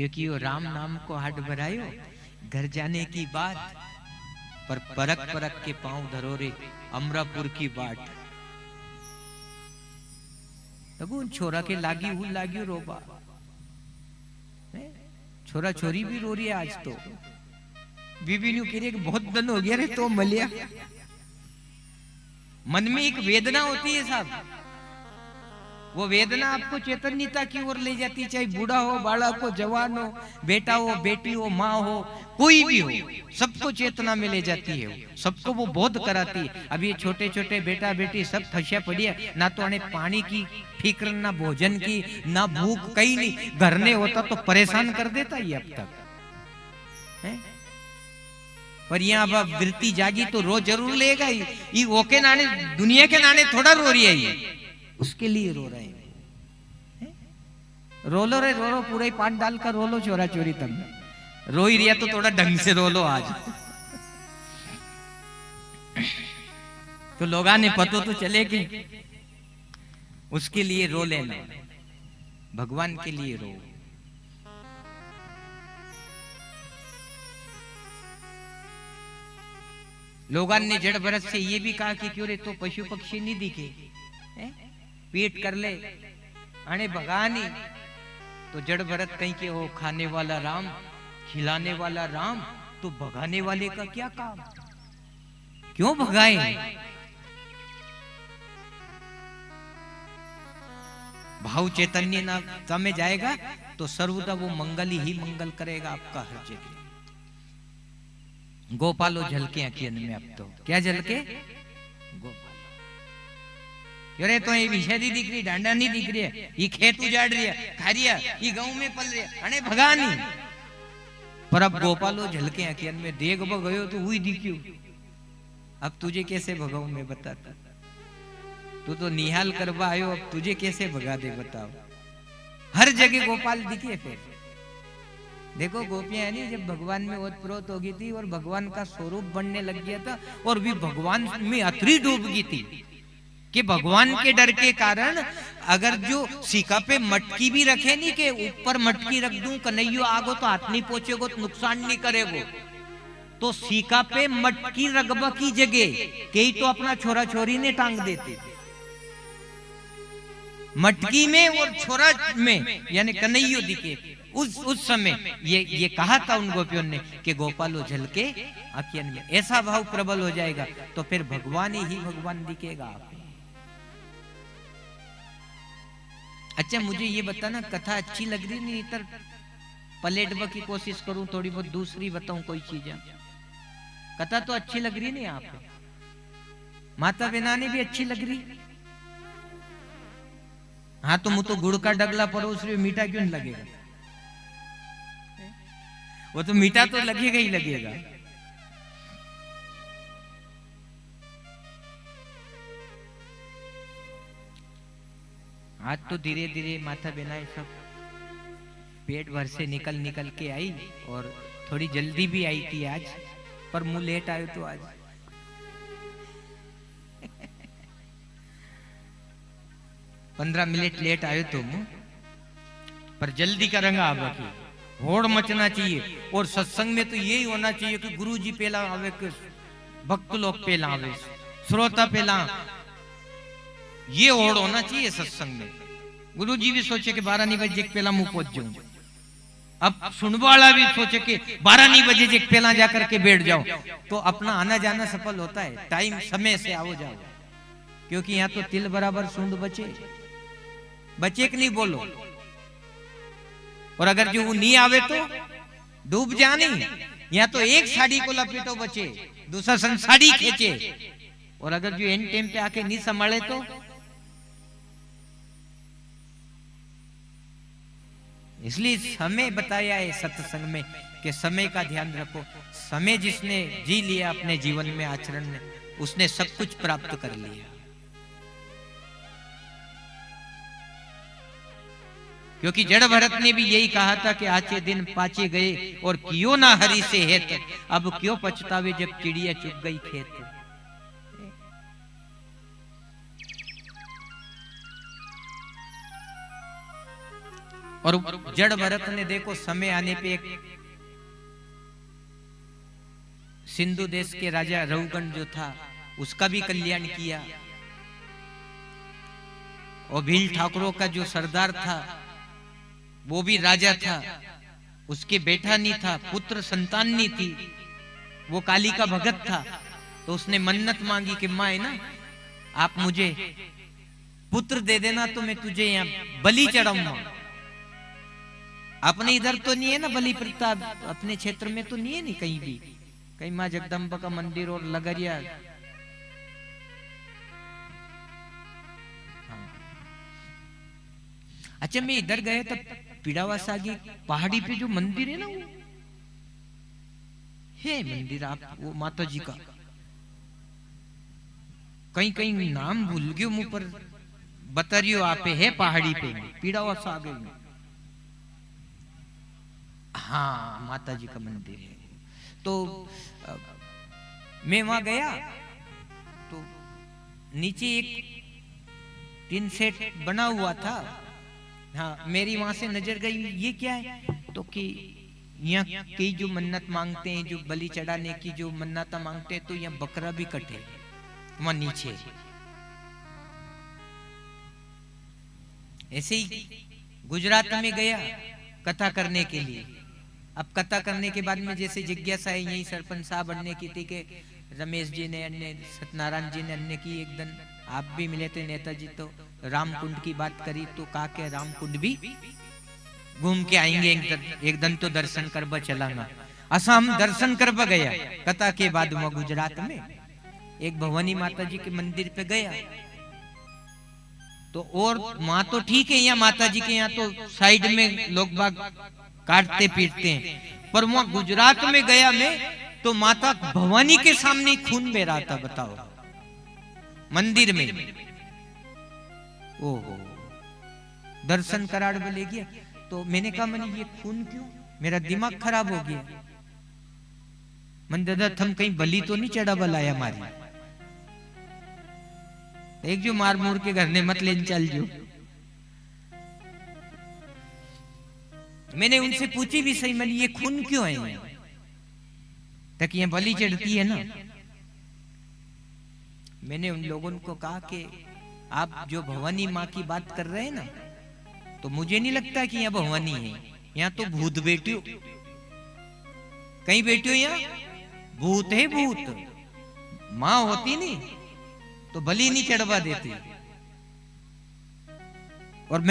क्योंकि वो राम नाम को हाथ बढ़ायो, घर जाने की बात, पर परक परक के पांव धरो रे अमरापुर की बाट। तब उन छोरा के लागी रोबा, छोरा छोरी भी रो रही है आज। तो बीबी ने कह बहुत दिन हो गया रे तो मलिया। मन में एक वेदना होती है साहब, वो वेदना आपको चैतन्यता की ओर ले जाती, चाहे बूढ़ा हो, बालक हो, जवान हो, बेटा हो, बेटी हो, माँ हो, कोई भी हो, सबको चेतना में ले जाती है, सबको वो बोध कराती है। अब ये छोटे छोटे बेटा बेटी सब फंसिया पड़ी है, ना तो उन्हें पानी की फिक्र, ना भोजन की, ना भूख, कहीं नहीं। घर ने होता तो परेशान कर देता ये अब तक है? पर यहाँ अब वृत्ति जागी तो रो जरूर लेगा ही। ये ओके नाने दुनिया के नाने थोड़ा रो रही है, ये उसके लिए रो रहे हैं। रो लो रे, रो लो, पूरा ही पान डाल कर रो लो चोरा चोरी। तब रो ही रिया तो थोड़ा ढंग से रो लो आज। तो लोगा ने पतो तो चले कि उसके लिए रो लेना, भगवान के लिए रो। लोगान ने जड़ भरत से ये भी कहा कि क्यों रे तो पशु पक्षी नहीं दिखे, पीट कर ले अणे भगानी। तो जड़ भरत कहीं के हो खाने वाला राम, खिलाने वाला राम, तो भगाने वाले का क्या काम, क्यों भगाए। भाव चैतन्य ना में जाएगा तो सर्वदा वो मंगल ही मंगल करेगा आपका हर जगह। गोपालो झलके अखियन में, अब तो क्या झलके, गोपाल। अरे तो ये विषैदी दिख रही, डांडा नहीं दिख रही है, ये खेत उजाड़ रही है, खा रिया, ये गांव में पल रही है, अरे भगा नहीं। पर अब गोपालो झलके अखियन में, देख गयो तो हुई दिख्यो, अब तुझे कैसे भगाऊं मैं बताता। तू तो निहाल करवा आयो, अब तुझे कैसे भगा दे बताओ। हर जगह गोपाल दिखे। फिर देखो गोपियां है नहीं, जब भगवान में ओतप्रोत हो गई थी और भगवान का स्वरूप बनने लग गया था, और भी भगवान में अतरी डूब गई थी कि भगवान के डर के कारण अगर जो सीका पे मटकी भी रखे नहीं के ऊपर मटकी रख दूं, कन्हैया आगो तो हाथ नहीं पहुंचेगो, तो नुकसान नहीं करेगो, तो सीका पे मटकी रगबा की जगह कई तो अपना छोरा छोरी ने टांग देते, मटकी में और छोरा में, यानी कन्हैया दिखे। उस समय ये कहा था उन गोपियों ने कि गोपालो झलके आँखियन में, ऐसा भाव प्रबल हो जाएगा तो फिर भगवान ही भगवान दिखेगा आप। अच्छा मुझे ये बताना, कथा अच्छी लग रही नहीं, इधर पलेटवा की कोशिश करूं, थोड़ी बहुत दूसरी बताऊं कोई चीज। कथा तो अच्छी लग रही नहीं आप, माता बिना ने भी अच्छी लग रही। हाँ तो मुझे तो गुड़ का डगला परोस रही, मीठा क्यों नहीं लगेगा, वो तो मीठा तो लगेगा ही लगेगा। आज तो धीरे धीरे माता बिनाए सब पेट भर से निकल निकल के आई, और थोड़ी जल्दी भी आई थी आज, पर मुंह लेट आयो तो आज 15 मिनट लेट आयो तो मुंह, पर जल्दी का रंगा आ बाकी होड़ मचना चाहिए। और सत्संग में तो यही होना चाहिए कि गुरु जी पहला आवे, कि भक्त लोग पहला आवे, श्रोता पहला, ये होड़ होना चाहिए सत्संग में। गुरु जी भी सोचे कि 12 बजे पहला मुंह पहुंच जाऊं, अब सुनने वाला भी सोचे कि 12 बजे पहला जाकर के बैठ जाओ, तो अपना आना जाना सफल होता है। टाइम समय से आओ जाओ, क्योंकि यहाँ तो तिल बराबर सूंद बचे, बचे कि नहीं बोलो। और अगर जो वो नहीं आवे तो डूब जानी, यहाँ तो एक साड़ी को लपेटो बचे, दूसरा साड़ी खींचे, और अगर जो एंड टाइम पे आके नहीं संभाले तो इसलिए समय बताया है सत्संग में कि समय का ध्यान रखो। समय जिसने जी लिया अपने जीवन में आचरण में, उसने सब कुछ प्राप्त कर लिया। क्योंकि जड़ भरत ने भी यही कहा था कि आचे दिन पाचे गए और क्यों ना हरि से हेत, अब क्यों पछतावे जब चिड़िया चुग गई खेत। और जड़ भरत ने देखो समय आने पे एक सिंधु देश के राजा रघुगण जो था उसका भी कल्याण किया, और भील ठाकुरों का जो सरदार था वो भी राजा था, उसके बेटा नहीं था, पुत्र संतान नहीं थी, वो काली का भगत था। तो उसने मन्नत मांगी कि माँ है ना, आप मुझे पुत्र दे देना तो मैं तुझे यहाँ बलि चढ़ाऊंगा। अपने इधर तो नहीं है ना बलि प्रथा, अपने क्षेत्र में तो नहीं है नहीं कहीं भी, कहीं माँ जगदम्बा का मंदिर और लगरिया। हाँ। अच्छा मैं इधर गया तो पीड़ावासा की पहाड़ी पे जो मंदिर है ना, वो है मंदिर आप वो माता जी का, कहीं कहीं नाम भूल गयो मुंह पर, बता रही हो आप है पहाड़ी पे पीड़ावासा आ गई। हाँ माता जी का मंदिर है। तो मैं वहां गया तो नीचे एक टीन सेट बना हुआ था। हाँ मेरी वहां से नजर गई, ये क्या है, तो कि यहाँ कई जो मन्नत मांगते हैं, जो बलि चढ़ाने की जो मन्नता मांगते हैं, तो यहाँ बकरा भी कटे वहां नीचे। ऐसे ही गुजरात में गया कथा करने के लिए। अब कथा करने के बाद में जैसे जिज्ञासा है, यही सरपंच साहब बनने की थी कि रमेश जी ने अन्य सत्यनारायण जी ने अन्य की, एक दिन आप भी मिले थे नेताजी, तो राम कुंड की बात करी, तो कहा के राम कुंड भी घूम के आएंगे एक दिन तो दर्शन करबा चलाना। असा हम दर्शन करबा गया कथा के बाद में गुजरात में एक भवानी माता जी के मंदिर पे गया। तो और माँ तो ठीक है, यहाँ माता जी के यहाँ तो साइड में लोग बाग काटते पीटते हैं, पर वहां गुजरात में गया मैं तो माता भवानी के सामने खून बह रहा था, बताओ मंदिर में। ओहो दर्शन कराड़ में ले गया, तो मैंने कहा मैंने ये खून क्यों, मेरा दिमाग खराब हो गया। मन दादा थम कहीं बलि तो नहीं चढ़ा बलाया मारी, एक जो मार मोर के घर ने मत लेन चल जो। मैंने उनसे पूछी भी सही, मैंने ये खून क्यों है, तक ये बलि चढ़ती है ना। मैंने उन लोगों को कहा कि आप जो भवानी माँ की बात कर रहे हैं ना, तो मुझे नहीं लगता कि यहाँ भवानी है, यहाँ तो भूत बेटियों, कहीं बेटियों यहाँ भूत है, भूत। माँ होती नहीं तो बलि नहीं चढ़वा देती। और मैं